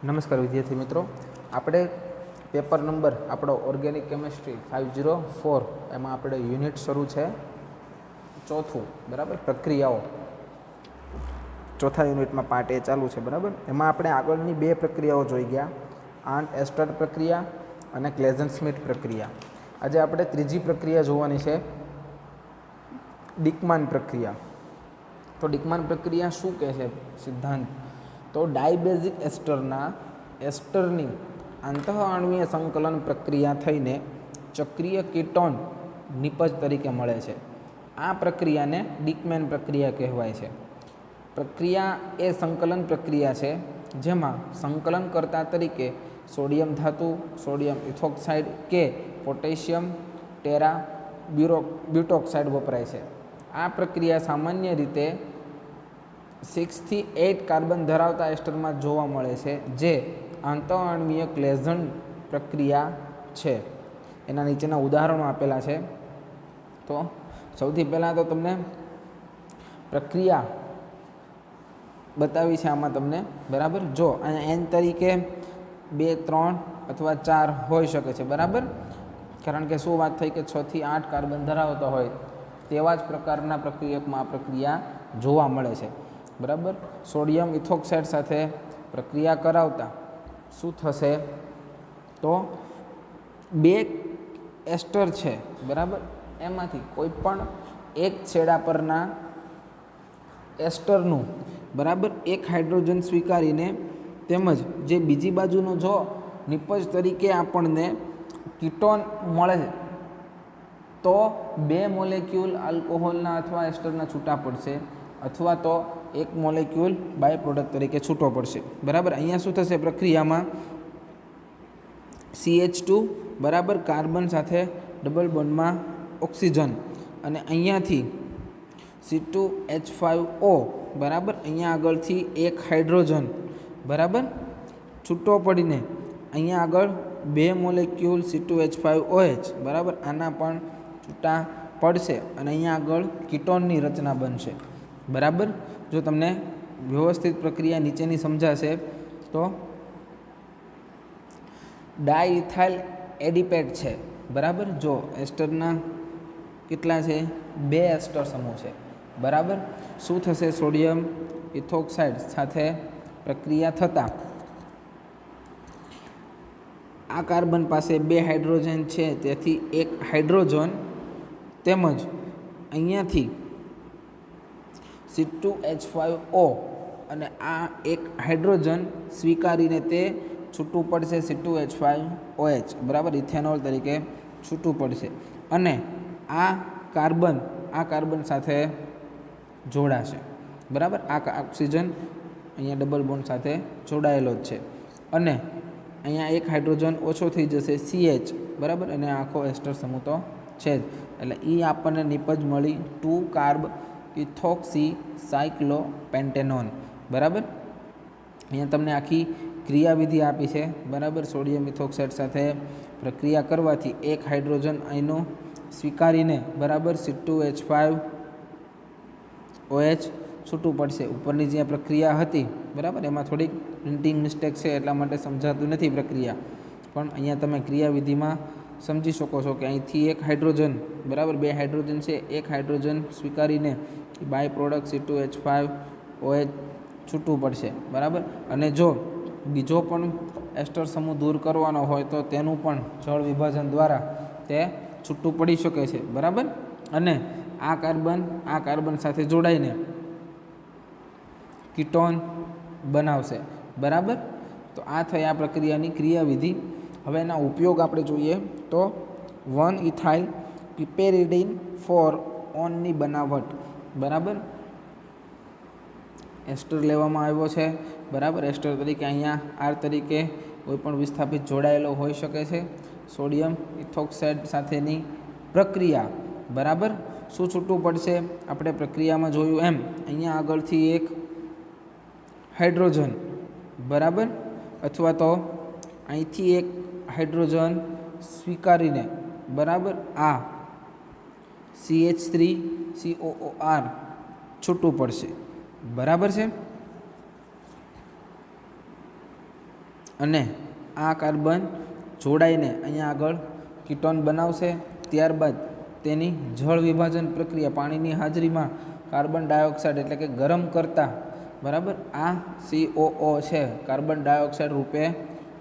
નમસ્કાર વિદ્યાર્થી મિત્રો, આપણે પેપર નંબર આપણો ઓર્ગેનિક કેમિસ્ટ્રી 504 એમાં આપણે યુનિટ શરૂ છે ચોથું, બરાબર. પ્રક્રિયાઓ ચોથા યુનિટમાં પાર્ટ એ ચાલુ છે, બરાબર. એમાં આપણે આગળની બે પ્રક્રિયાઓ જોઈ ગયા, આર્ન્ટ એસ્ટર્ડ પ્રક્રિયા અને ક્લેઝન સ્મિથ પ્રક્રિયા. આજે આપણે ત્રીજી પ્રક્રિયા જોવાની છે, ડિકમાન પ્રક્રિયા. તો ડિકમાન પ્રક્રિયા શું કહે છે સિદ્ધાંત? તો ડાયબેઝિક એસ્ટરની આંતઃઆણ્વીય સંકલન પ્રક્રિયા થઈને ચક્રીય કીટોન નિપજ તરીકે મળે છે. આ પ્રક્રિયાને ડિકમેન પ્રક્રિયા કહેવાય છે. પ્રક્રિયા એ સંકલન પ્રક્રિયા છે જેમાં સંકલનકર્તા તરીકે સોડિયમ ધાતુ, સોડિયમ ઇથોક્સાઇડ કે પોટેશિયમ ટેરા બ્યુટોક્સાઇડ વપરાય છે. આ પ્રક્રિયા સામાન્ય રીતે 6 થી 8 કાર્બન ધરાવતા એસ્ટરમાં જોવા મળે છે, જે આંતઃઆણ્વીય ક્લેઝન પ્રક્રિયા છે. એના નીચેના ઉદાહરણો આપેલા છે. તો સૌથી પહેલાં તો તમને પ્રક્રિયા બતાવી છે આમાં તમને, બરાબર. જો અહીંયા એન તરીકે 2, 3 અથવા 4 હોઈ શકે છે, બરાબર. કારણ કે શું વાત થઈ કે 6 થી 8 કાર્બન ધરાવતા હોય તેવા જ પ્રકારના પ્રક્રિયકમાં આ પ્રક્રિયા જોવા મળે છે, બરાબર. સોડિયમ ઇથોક્સાઇડ સાથે પ્રક્રિયા કરાવતા શું થશે? તો 2 એસ્ટર છે, બરાબર. એમાંથી કોઈ પણ એક છેડા પરના એસ્ટરનું, બરાબર, એક હાઇડ્રોજન સ્વીકારીને તેમજ જે બીજી બાજુનો જો નિપજ તરીકે આપણને કીટોન મળે છે તો 2 મોલેક્યુલ આલ્કોહોલના અથવા એસ્ટરના છૂટા પડશે, અથવા તો 1 મોલેક્યુલ બાય પ્રોડક્ટ તરીકે છૂટો પડશે, બરાબર. અહીંયા શું થશે પ્રક્રિયામાં? CH2, બરાબર, કાર્બન સાથે ડબલ બોન્ડમાં ઓક્સિજન, અને અહીંયાથી C2H5O, બરાબર. અહીંયા આગળથી એક હાઇડ્રોજન, બરાબર, છૂટો પડીને અહીંયા આગળ 2 મોલેક્યુલ C2H5OH, બરાબર, આના પણ છૂટા પડશે અને અહીંયા આગળ કીટોનની રચના બનશે, બરાબર. જો તમને વ્યવસ્થિત પ્રક્રિયા નીચેની સમજાશે તો ડાયઇથાઇલ એડિપેટ છે, બરાબર. જો એસ્ટરના કેટલા છે? 2 એસ્ટર સમૂહ છે, બરાબર. શું થશે? સોડિયમ ઇથોક્સાઇડ સાથે પ્રક્રિયા થતાં આ કાર્બન પાસે 2 હાઇડ્રોજન છે, તેથી એક હાઇડ્રોજન તેમજ અહીંયાથી C2H5O અને આ એક હાઇડ્રોજન સ્વીકારીને તે છૂટું પડશે C2H5OH, બરાબર, ઇથેનોલ તરીકે છૂટું પડશે અને આ કાર્બન સાથે જોડાશે, બરાબર. આ ઓક્સિજન અહીંયા ડબલ બોન્ડ સાથે જોડાયેલો જ છે અને અહીંયા એક હાઇડ્રોજન ઓછો થઈ જશે CH, બરાબર, અને આખો એસ્ટર સમૂહ તો છે જ. એટલે એ આપણને નિપજ મળી 2 કાર્બ ઇથોક્સી સાયક્લોપેન્ટેનોન, બરાબર. અહીંયા તમને આખી ક્રિયાવિધિ આપી છે, બરાબર. સોડિયમ ઇથોક્સાઇડ સાથે પ્રક્રિયા કરવાથી એક હાઇડ્રોજન આયનો સ્વીકારીને, બરાબર, C2H5OH છૂટું પડશે. ઉપરની જે પ્રક્રિયા હતી, બરાબર, એમાં થોડીક પ્રિન્ટિંગ મિસ્ટેક છે એટલા માટે સમજાતું નથી પ્રક્રિયા, પણ અહીંયા તમે ક્રિયાવિધિમાં સમજી શકો છો કે અહીંથી એક હાઇડ્રોજન, બરાબર, 2 હાઇડ્રોજન છે, એક હાઇડ્રોજન સ્વીકારીને બાય પ્રોડક્ટ C2H5OH છૂટું પડશે, બરાબર. અને જો બીજો પણ એસ્ટર સમૂહ દૂર કરવાનો હોય તો તેનું પણ જળ વિભાજન દ્વારા તે છૂટું પડી શકે છે, બરાબર. અને આ કાર્બન સાથે જોડાઈને કીટોન બનાવશે, બરાબર. તો આ થઈ આ પ્રક્રિયાની ક્રિયાવિધિ. હવે એના ઉપયોગ આપણે જોઈએ તો 1-ઇથાઇલ પિપેરિડીન 4-ઓનની બનાવટ, બરાબર. એસ્ટર લેવામાં આવ્યો છે, બરાબર. એસ્ટર તરીકે અહીંયા R તરીકે કોઈ પણ વિસ્થાપિત જોડાયેલો હોઈ શકે છે. સોડિયમ ઇથોક્સાઇડ સાથેની પ્રક્રિયા, બરાબર. શું છૂટું પડશે? આપણે પ્રક્રિયામાં જોયું એમ અહીંયા આગળથી એક હાઇડ્રોજન, બરાબર, અથવા તો અહીંથી એક હાઇડ્રોજન સ્વીકારીને, બરાબર, આ CH3COOR છૂટું પડશે, બરાબર છે. અને આ કાર્બન જોડાઈને અહીંયા આગળ કીટોન બનાવશે. ત્યારબાદ તેની જળ વિભાજન પ્રક્રિયા પાણીની હાજરીમાં કાર્બન ડાયોક્સાઇડ એટલે કે ગરમ કરતાં બરાબર આ COO છે કાર્બન ડાયોક્સાઇડ રૂપે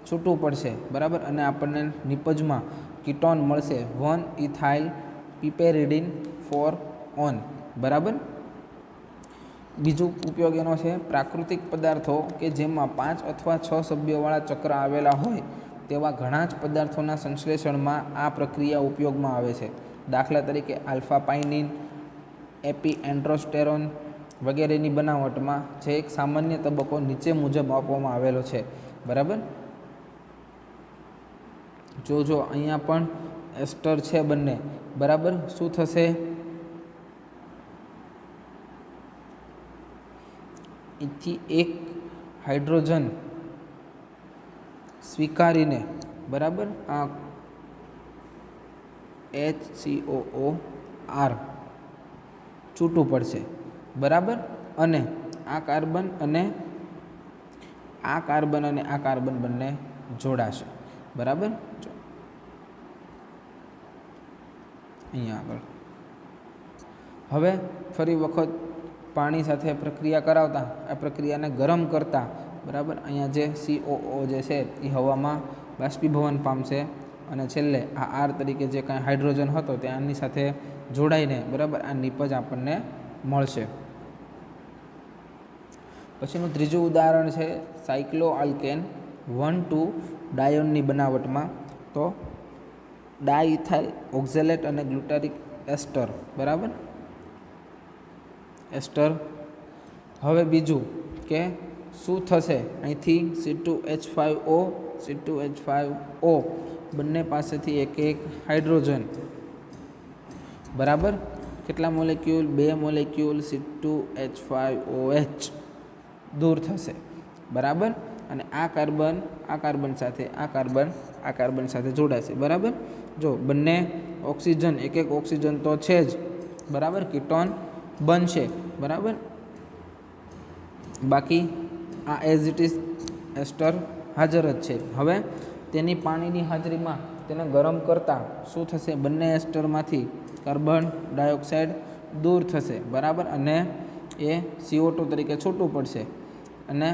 છૂટું પડશે બરાબર, અને આપણને નિપજમાં કીટોન મળશે 1 ઇથાઇલ પિપેરિડિન 4 ઓન બરાબર. બીજું ઉપયોગ એનો છે પ્રાકૃતિક પદાર્થો કે જેમાં 5 અથવા 6 સભ્યોવાળા ચક્ર આવેલા હોય તેવા ઘણા જ પદાર્થોના સંશ્લેષણમાં આ પ્રક્રિયા ઉપયોગમાં આવે છે. દાખલા તરીકે આલ્ફા પાઇનિન, એપીએન્ડ્રોસ્ટેરોન વગેરેની બનાવટમાં જે એક સામાન્ય તબક્કો નીચે મુજબ આપવામાં આવેલો છે બરાબર. જો અહીંયા પણ એસ્ટર છે બંને બરાબર. શું થશે? અહીંથી એક હાઇડ્રોજન સ્વીકારીને બરાબર આ HCOOR છૂટું પડશે બરાબર, અને આ કાર્બન અને આ કાર્બન બંને જોડાશે બરાબર. અહીંયા આગળ હવે ફરી વખત પાણી સાથે પ્રક્રિયા કરાવતા આ પ્રક્રિયાને ગરમ કરતા બરાબર. અહીંયા જે COO જે છે એ હવામાં બાષ્પીભવન પામશે અને છેલ્લે આ R તરીકે જે કાંઈ હાઇડ્રોજન હતો તે આની સાથે જોડાઈને બરાબર આ નિપજ આપણને મળશે. પછીનું ત્રીજું ઉદાહરણ છે સાયક્લોઆલ્કેન 1,2 ડાયોનની બનાવટમાં. તો ડાઇથાઇલ ઓક્ઝેલેટ અને ગ્લુટારિક એસ્ટર બરાબર એસ્ટર. હવે બીજું કે શું થશે? અહીંથી C2H5O C2H5O બંને પાસેથી એક હાઇડ્રોજન બરાબર. કેટલા મોલેક્યુલ? 2 મોલેક્યુલ C2H5OH દૂર થશે બરાબર, અને આ કાર્બન સાથે જોડાશે બરાબર. જો બંને ઓક્સિજન એક ઓક્સિજન તો છે જ બરાબર, કીટોન બનશે બરાબર. બાકી આ એઝ ઇટ ઇઝ એસ્ટર હાજર જ છે. હવે તેની પાણીની હાજરીમાં તેને ગરમ કરતાં શું થશે? બંને એસ્ટરમાંથી કાર્બન ડાયોક્સાઇડ દૂર થશે બરાબર, અને એ CO2 તરીકે છૂટું પડશે અને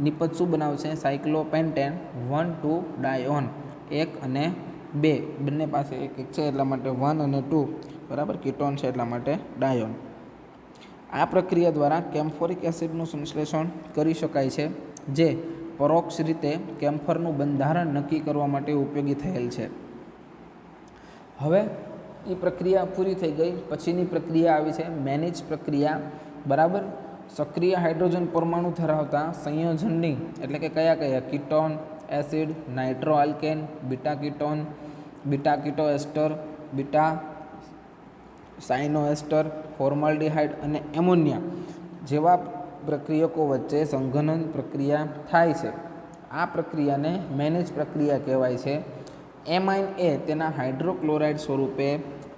નિપજ શું બનાવશે? સાયક્લોપેન્ટેન 1,2 ડાયોન 1 અને 2 બંને પાસે એક છે એટલા માટે 1 અને 2 બરાબર, કીટોન છે એટલા માટે ડાયોન. આ પ્રક્રિયા દ્વારા કેમ્ફોરિક એસિડનું સંશ્લેષણ કરી શકાય છે જે પરોક્ષ રીતે કેમ્ફરનું બંધારણ નક્કી કરવા માટે ઉપયોગી થયેલ છે. હવે એ પ્રક્રિયા પૂરી થઈ ગઈ. પછીની પ્રક્રિયા આવી છે મેનેજ પ્રક્રિયા બરાબર. સક્રિય હાઇડ્રોજન પરમાણુ ધરાવતા સંયોજનની એટલે કે કયા ketone, acid, nitro alkane, beta ketone, beta keto ester, beta cyano ester, formaldehyde અને એમોનિયા જેવા પ્રક્રિયકો વચ્ચે સંઘનન પ્રક્રિયા થાય છે. આ પ્રક્રિયાને મેનેજ પ્રક્રિયા કહેવાય છે. એમાઇન એ તેના હાઇડ્રોક્લોરાઇડ સ્વરૂપે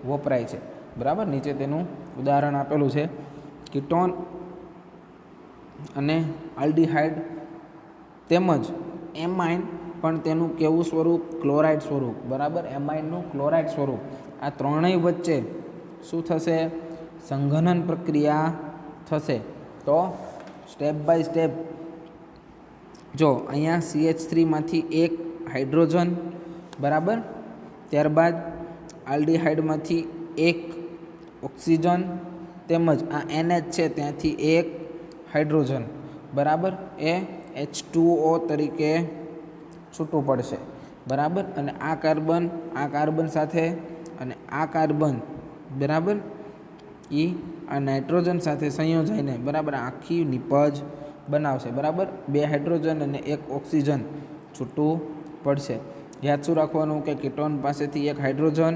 વપરાય છે બરાબર. નીચે તેનું ઉદાહરણ આપેલું છે. કીટોન અને આલ્ડીહાઇડ તેમજ એમાઇન પણ તેનું કેવું સ્વરૂપ? ક્લોરાઇડ સ્વરૂપ બરાબર. એમાઇનનું ક્લોરાઇડ સ્વરૂપ. આ ત્રણેય વચ્ચે શું થશે? સંઘનન પ્રક્રિયા થશે. તો સ્ટેપ બાય સ્ટેપ જો અહીંયા CH3માંથી એક હાઇડ્રોજન બરાબર, ત્યારબાદ આલ્ડીહાઇડમાંથી એક ઓક્સિજન તેમજ આ NH છે ત્યાંથી એક હાઇડ્રોજન બરાબર, એ H2O તરીકે છૂટું પડશે બરાબર. અને આ કાર્બન સાથે અને આ કાર્બન બરાબર એ આ નાઇટ્રોજન સાથે સંયોજાઈને બરાબર આખી નિપજ બનાવશે બરાબર. 2 હાઇડ્રોજન અને 1 ઓક્સિજન છૂટું પડશે. યાદ શું રાખવાનું કે કીટોન પાસેથી એક હાઇડ્રોજન,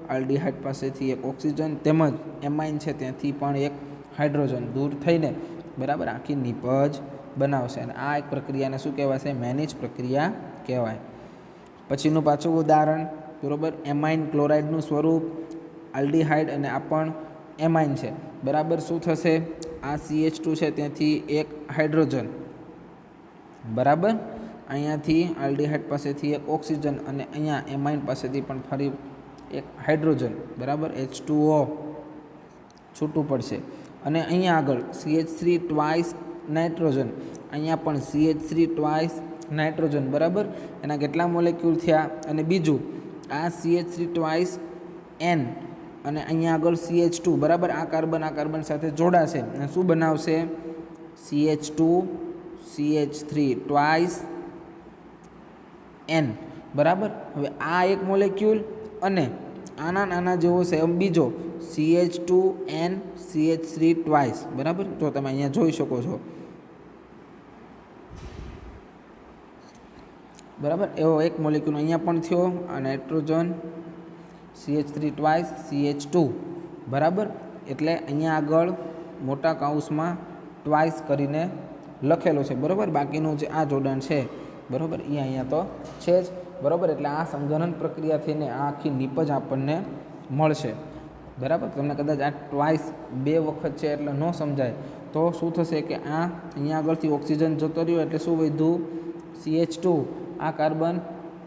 આલ્ડીહાઇડ પાસેથી એક ઓક્સિજન તેમજ એમાઇન છે ત્યાંથી પણ એક હાઇડ્રોજન દૂર થઈને બરાબર આખી નિપજ બનાવશે. અને આ એક પ્રક્રિયાને શું કહેવાશે? મેનેજ પ્રક્રિયા કહેવાય. પછીનું પાછું ઉદાહરણ બરાબર. એમાઇન ક્લોરાઇડનું સ્વરૂપ, આલ્ડીહાઇડ અને આ પણ એમાઇન છે બરાબર. શું થશે? આ CH2 છે ત્યાંથી એક હાઇડ્રોજન બરાબર, અહીંયાથી આલ્ડીહાઇડ પાસેથી એક ઓક્સિજન અને અહીંયા એમાઇન પાસેથી પણ ફરી એક હાઇડ્રોજન, બરાબર, H2O છૂટું પડશે. અને અહીંયા આગળ CH3 ટ્વાઇસ નાઇટ્રોજન, અહીંયા પણ CH3 ટ્વાઇસ નાઇટ્રોજન, બરાબર. એના કેટલા મોલેક્યુલ થયા? અને બીજું આ CH3 ટ્વાઇસ N અને અહીંયા આગળ CH2, બરાબર. આ કાર્બન સાથે જોડાશે અને શું બનાવશે? CH2 CH3 ટ્વાઇસ N, બરાબર. હવે આ એક મોલેક્યુલ અને આના નાના જેવો છે બીજો CH2N CH3 ટ્વાઇસ, બરાબર. જો તમે અહીંયા જોઈ શકો છો, બરાબર. એવો એક મોલેક્યુલ અહીંયા પણ થયો, આ નાઇટ્રોજન CH3 ટ્વાઇસ CH2, બરાબર. એટલે અહીંયા આગળ મોટા કાઉન્સમાં ટ્વાઇસ કરીને લખેલો છે, બરાબર. બાકીનું જે આ જોડાણ છે, બરાબર, એ અહીંયા તો છે જ, બરાબર. એટલે આ સંઘનન પ્રક્રિયા થઈને આ આખી નીપજ આપણને મળશે, બરાબર. તમને કદાચ આ ટ્વાઇસ 2 વખત છે એટલે ન સમજાય તો શું થશે કે આ અહીંયા આગળથી ઓક્સિજન જતો રહ્યો એટલે શું વધ્યું? CH2, આ કાર્બન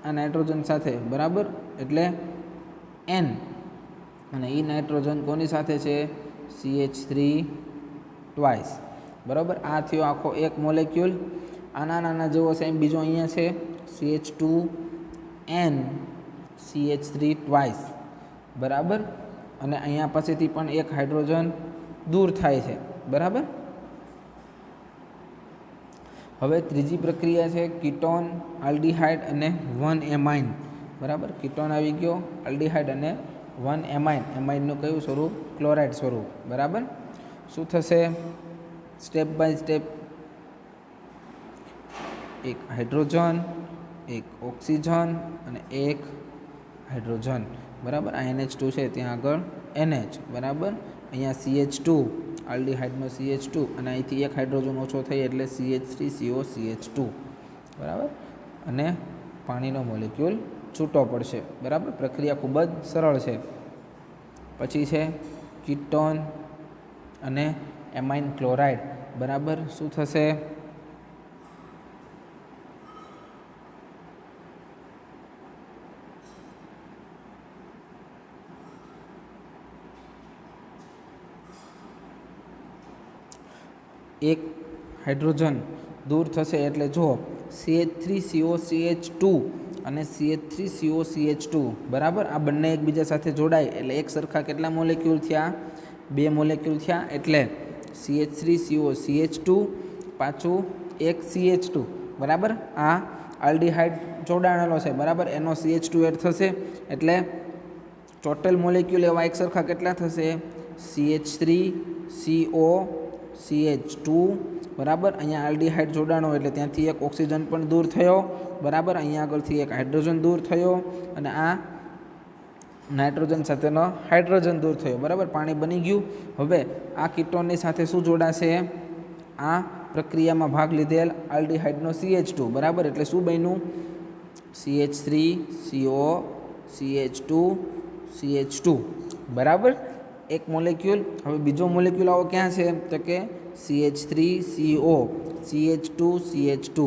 આ નાઇટ્રોજન સાથે, બરાબર. એટલે N અને એ નાઇટ્રોજન કોની સાથે છે? CH3 ટ્વાઇસ, બરાબર. આ થયો આખો એક મોલેક્યુલ. આના નાના જેવો છે એમ બીજો અહીંયા છે CH2N CH3 ટ્વાઇસ, બરાબર. અને અહીંયા પાસેથી પણ એક હાઇડ્રોજન દૂર થાય છે, બરાબર. હવે ત્રીજી પ્રક્રિયા છે કીટોન આલ્ડીહાઇડ અને 1 એમાઇન, બરાબર. કીટોન આવી ગયો, આલ્ડીહાઇડ અને 1 એમાઇન. એમાઇનનું કયું સ્વરૂપ? ક્લોરાઇડ સ્વરૂપ, બરાબર. શું થશે? સ્ટેપ બાય સ્ટેપ એક હાઇડ્રોજન, એક ઓક્સિજન અને એક હાઇડ્રોજન, બરાબર. આ NH2 છે ત્યાં આગળ NH, બરાબર. અહીંયા CH2, આલ્ડીહાઇડનો CH2 અને અહીંથી એક હાઇડ્રોજન ઓછો થઈ એટલે CH3CO CH2, બરાબર. અને પાણીનો મોલેક્યુલ છૂટો પડશે, બરાબર. પ્રક્રિયા ખૂબ જ સરળ છે. પછી છે કીટોન અને એમાઇન ક્લોરાઇડ, બરાબર. શું થશે? એક હાઇડ્રોજન દૂર થશે એટલે જો CH3COCH2 અને CH3COCH2, બરાબર. આ બંને એકબીજા સાથે જોડાય એટલે એક સરખા કેટલા મોલેક્યુલ થયા? 2 મોલેક્યુલ થયા. એટલે CH3COCH2 પાછું એક CH2, બરાબર. આ આલ્ડીહાઇડ જોડાણેલો છે, બરાબર. એનો CH2 એડ થશે એટલે ટોટલ મોલેક્યુલ એવા એક સરખા કેટલા થશે? CH3COCH2, બરાબર. અહીંયા આલ્ડીહાઇડ જોડાણો એટલે ત્યાંથી એક ઓક્સિજન પણ દૂર થયો, બરાબર. અહીંયા આગળથી એક હાઇડ્રોજન દૂર થયો અને આ નાઇટ્રોજન સાથેનો હાઇડ્રોજન દૂર થયો, બરાબર. પાણી બની ગયું. હવે આ કીટોનની સાથે શું જોડાશે? આ પ્રક્રિયામાં ભાગ લીધેલ આલ્ડીહાઇડનો CH2, બરાબર. એટલે શું બન્યું? CH3CO CH2 CH2, બરાબર. એક મોલેક્યુલ. હવે બીજો મોલેક્યુલ આવો ક્યાં છે? તો કે CH3CO CH2 CH2,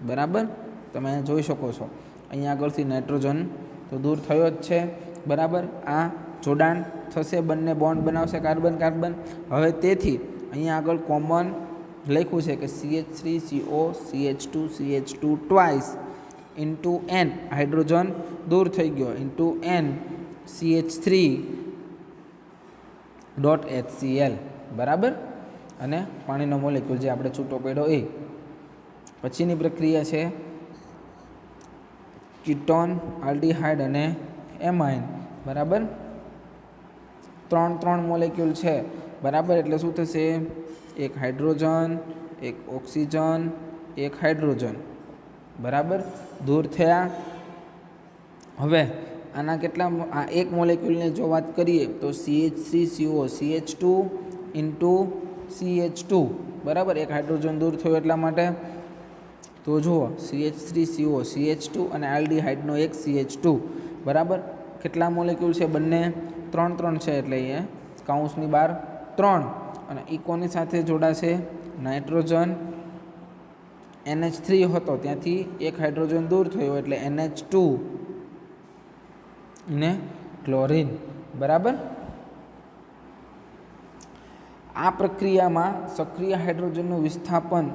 બરાબર. તમે અહીંયા જોઈ શકો છો. અહીંયા આગળથી નાઇટ્રોજન તો દૂર થયો જ છે, બરાબર. આ જોડાણ થશે, બંને બોન્ડ બનાવશે કાર્બન કાર્બન. હવે તેથી અહીંયા આગળ કોમન લખ્યું છે કે CH3CO CH2 CH2 twice into N, hydrogen દૂર થઈ ગયો, ઇન્ટુ N CH3.HCl, બરાબર. અને પાણીનો મોલેક્યુલ જે આપણે છૂટો પડ્યો એ. પછીની પ્રક્રિયા છે કીટોન આલ્ડીહાઇડ અને એમાઇન, બરાબર. 3 મોલેક્યુલ છે, બરાબર. એટલે શું થશે? એક હાઇડ્રોજન, એક ઓક્સિજન, એક હાઇડ્રોજન, બરાબર. દૂર થયા. હવે આના કેટલા? આ એક મોલેક્યુલની જો વાત કરીએ તો CH3CO CH2 ઇન્ટુ CH2, બરાબર. એક હાઇડ્રોજન દૂર થયો એટલા માટે. તો જુઓ CH3CO CH2 અને આલ્ડીહાઇડનો એક CH2, બરાબર. કેટલા મોલેક્યુલ છે? બંને 3 છે એટલે અહીંયા કાઉન્સની બહાર 3. અને ઇકોની સાથે જોડાશે નાઇટ્રોજન NH3 હતો ત્યાંથી એક હાઇડ્રોજન દૂર થયો એટલે NH2 ને ક્લોરીન, બરાબર. આ પ્રક્રિયામાં સક્રિય હાઇડ્રોજનનું વિસ્થાપન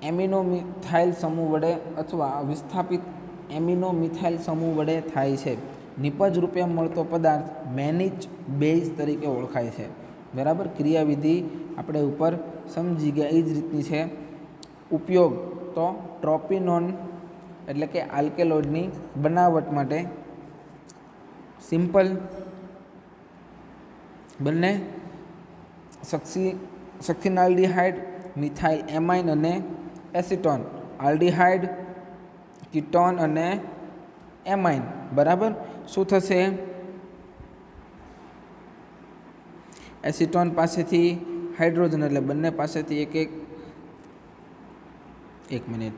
એમિનો મિથાઇલ સમૂહ વડે અથવા વિસ્થાપિત એમિનો મિથાઇલ સમૂહ વડે થાય છે. નિપજ રૂપે મળતો પદાર્થ મેનિચ બેઝ તરીકે ઓળખાય છે, બરાબર. ક્રિયાવિધિ આપણે ઉપર સમજી ગયા, એ જ રીતની છે. ઉપયોગ તો ટ્રોપિનોન એટલે કે આલ્કેલોઇડની બનાવટ માટે સિમ્પલ બંને સક્સિનાલ્ડિહાઇડ, મિથાઇલ એમાઇન અને એસિટોન, આલ્ડિહાઇડ, કીટોન અને એમાઇન, બરાબર. શું થશે? એસિટોન પાસેથી હાઇડ્રોજન એટલે બંને પાસેથી એક મિનિટ,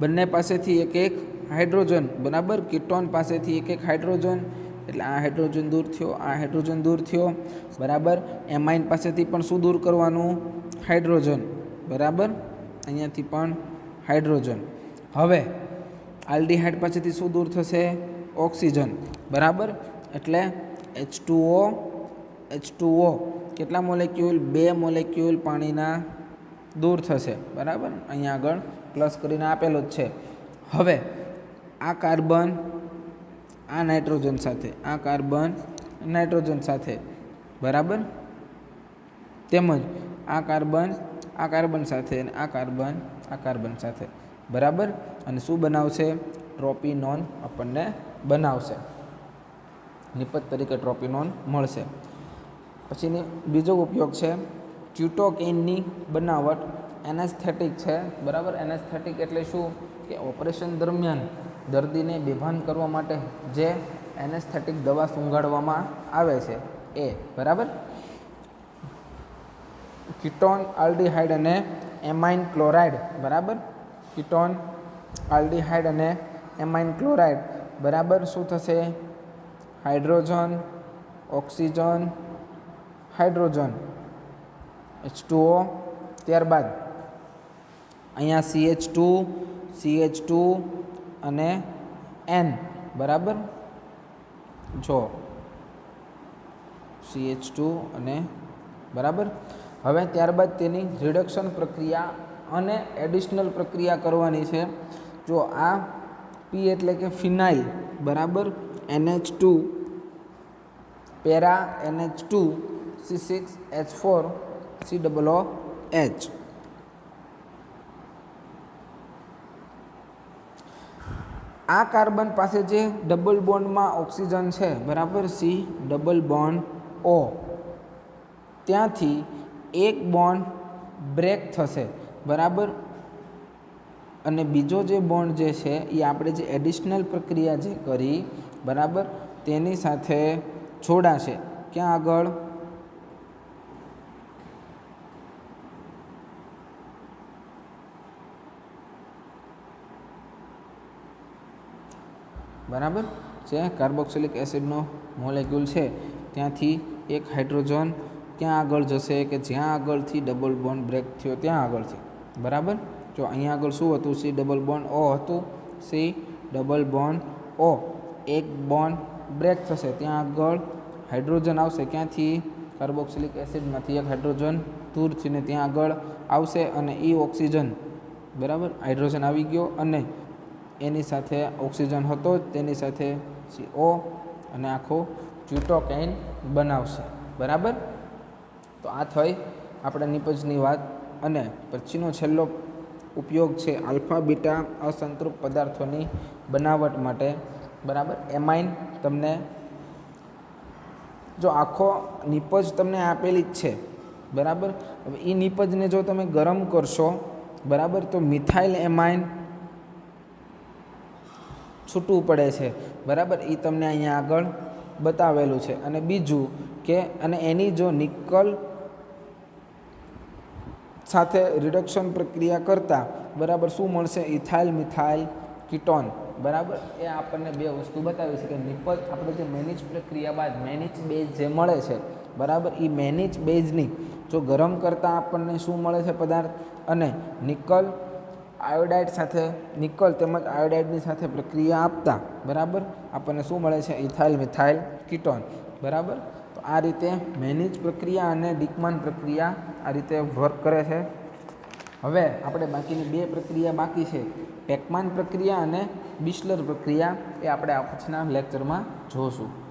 બંને પાસેથી એક હાઇડ્રોજન, બરાબર. કીટોન પાસેથી એક હાઇડ્રોજન એટલે આ હાઇડ્રોજન દૂર થયો, આ હાઇડ્રોજન દૂર થયો, બરાબર. એમાઇન પાસેથી પણ શું દૂર કરવાનું? હાઇડ્રોજન, બરાબર. અહીંયાથી પણ હાઇડ્રોજન. હવે આલ્ડિહાઇડ પાસેથી શું દૂર થશે? ઓક્સિજન, બરાબર. એટલે H2O કેટલા મોલેક્યુલ? 2 મોલેક્યુલ પાણીના દૂર થશે, બરાબર. અહીંયા આગળ પ્લસ કરીને આપેલો જ છે. હવે આ કાર્બન આ નાઇટ્રોજન સાથે, આ કાર્બન નાઇટ્રોજન સાથે, બરાબર. તેમજ આ કાર્બન સાથે અને આ કાર્બન સાથે, બરાબર. અને શું બનાવશે? ટ્રોપિનોન આપણને બનાવશે, નિપજ તરીકે ટ્રોપિનોન મળશે. પછીની બીજો ઉપયોગ છે ટ્યુટોકેનની બનાવટ એનેસ્થેટિક છે, બરાબર. એનેસ્થેટિક એટલે શું? કે ઓપરેશન દરમિયાન દર્દીને બેભાન કરવા માટે જે એનેસ્થેટિક દવા સૂંઘાડવામાં આવે છે એ, બરાબર. કીટોન, આલ્ડિહાઇડ અને એમાઇન ક્લોરાઇડ, બરાબર. કીટોન, આલ્ડિહાઇડ અને એમાઇન ક્લોરાઇડ, બરાબર. શું થશે? હાઇડ્રોજન, ઓક્સિજન, હાઇડ્રોજન, H2O, ત્યારબાદ અહીંયા CH2 અને N, બરાબર. જો CH2 અને બરાબર. હવે ત્યારબાદ તેની રિડક્શન પ્રક્રિયા અને એડિશનલ પ્રક્રિયા કરવાની છે. જો આ P એટલે કે ફિનાઇલ, બરાબર. NH2 para NH2 C6H4 COOH. આ કાર્બન પાસે જે ડબલ બોન્ડમાં ઓક્સિજન છે, બરાબર, C ડબલ બોન્ડ O, ત્યાંથી એક બોન્ડ બ્રેક થશે, બરાબર. અને બીજો જે બોન્ડ જે છે એ આપણે જે એડિશનલ પ્રક્રિયા જે કરી, બરાબર, તેની સાથે જોડાશે. ક્યાં આગળ? બરાબર છે. કાર્બોક્સિલિક એસિડનો મોલેક્યુલ છે ત્યાંથી એક હાઇડ્રોજન ક્યાં આગળ જશે? કે જ્યાં આગળથી ડબલ બોન્ડ બ્રેક થયો ત્યાં આગળથી, બરાબર. જો અહીંયા આગળ શું હતું? C ડબલ બોન્ડ O હતું. C ડબલ બોન્ડ O, એક બોન્ડ બ્રેક થશે, ત્યાં આગળ હાઇડ્રોજન આવશે. ક્યાંથી? કાર્બોક્સિલિક એસિડમાંથી એક હાઇડ્રોજન દૂર થઈને ત્યાં આગળ આવશે અને એ ઓક્સિજન, બરાબર, હાઇડ્રોજન આવી ગયો અને એની સાથે ઓક્સિજન હતો જ, તેની સાથે CO અને આખો ટ્યુટોકેન બનાવશે, બરાબર. તો આ થઈ આપણે નિપજની વાત. અને પછીનો છેલ્લો ઉપયોગ છે આલ્ફા બીટા અસંતૃપ્ત પદાર્થોની બનાવટ માટે, બરાબર. એમાઇન તમને જો આખો નિપજ તમને આપેલી જ છે, બરાબર. હવે એ નિપજને જો તમે ગરમ કરશો, બરાબર, તો મિથાઇલ એમાઇન છૂટું પડે છે, બરાબર. એ તમને અહીંયા આગળ બતાવેલું છે. અને બીજું કે અને એની જો નિકલ સાથે રિડક્શન પ્રક્રિયા કરતાં, બરાબર, શું મળશે? ઇથાઇલ મિથાઇલ કીટોન, બરાબર. એ આપણને બે વસ્તુ બતાવી છે કે નિપજ આપણે જે મેનિચ પ્રક્રિયા બાદ મેનિચ બેઝ જે મળે છે, બરાબર. એ મેનિચ બેઝની જો ગરમ કરતાં આપણને શું મળે છે પદાર્થ, અને નિકલ આયોડાઇડ સાથે નિકલ તેમજ આયોડાઇડની સાથે પ્રક્રિયા આપતા બરાબર આપણને શું મળે છે, ઇથાઇલ મિથાઇલ કીટોન. બરાબર. તો આ રીતે મેનિચ પ્રક્રિયા અને ડિકમાન પ્રક્રિયા આ રીતે વર્ક કરે છે. હવે આપણે બાકીની બે પ્રક્રિયા બાકી છે, પેકમાન પ્રક્રિયા અને બિસ્લર પ્રક્રિયા, એ આપણે પછીના લેક્ચરમાં જોઈશું.